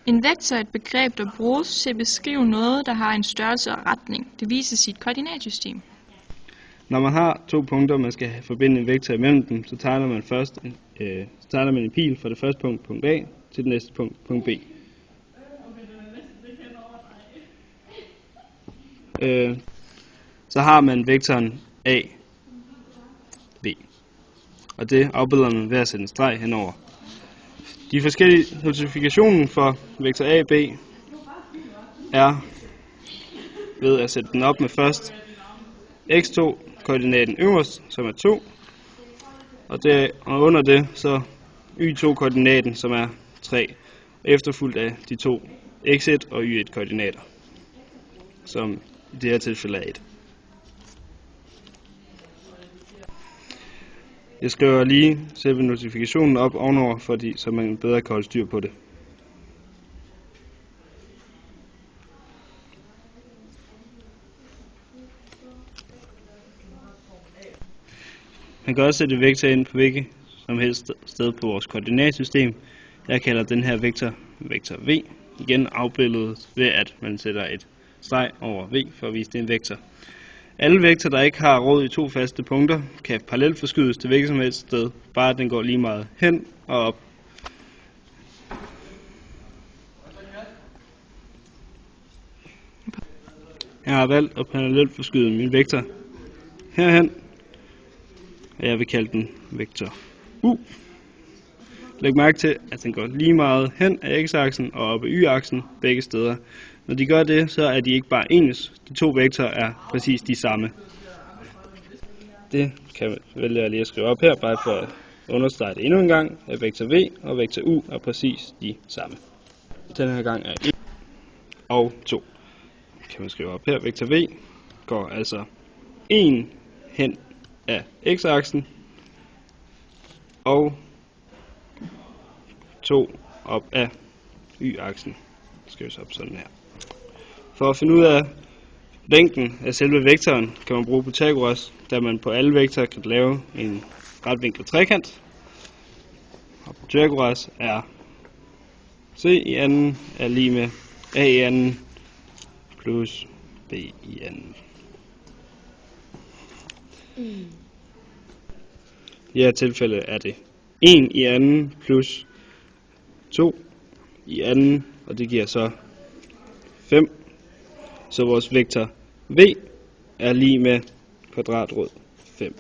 En vektor er et begreb, der bruges til at beskrive noget, der har en størrelse og retning. Det vises i et koordinatsystem. Når man har to punkter, man skal forbinde en vektor imellem dem, så tegner man en pil fra det første punkt A, til det næste punkt B. Så har man vektoren A, B. Og det afbilder man ved at sætte en streg henover. De forskellige notifikationer for vektor A og B er ved at sætte den op med først x2-koordinaten øverst, som er 2, og under det så y2-koordinaten, som er 3, efterfulgt af de to x1 og y1-koordinater, som i det her tilfælde er 1. Jeg skriver lige selve notifikationen op ovenover, så man bedre kan holde styr på det. Man kan også sætte vektor ind på hvilket som helst sted på vores koordinatsystem. Jeg kalder den her vektor V, igen afbildet ved at man sætter et streg over V for at vise det en vektor. Alle vektorer, der ikke har rod i to faste punkter, kan parallelt forskydes til hvilket som helst sted, bare at den går lige meget hen og op. Jeg har valgt at parallelt forskyde min vektor herhen, og jeg vil kalde den vektor U. Læg mærke til, at den går lige meget hen af x-aksen og op ad y-aksen begge steder. Når de gør det, så er de ikke bare ens. De to vektorer er præcis de samme. Det kan jeg vælge lige at skrive op her, bare for at understrege det endnu en gang, at vektor V og vektor U er præcis de samme. Den her gang er 1 og 2. Kan man skrive op her. Vektor V går altså 1 hen af x-aksen og 2 op af y-aksen. Det skrives op sådan her. For at finde ud af længden af selve vektoren, kan man bruge Pythagoras, da man på alle vektorer kan lave en retvinklet trekant. Og Pythagoras er C i anden er lige med A i anden plus B i anden. I her tilfælde er det 1 i anden plus 2 i anden, og det giver så 5. Så vores vektor V er lige med kvadratrod 5.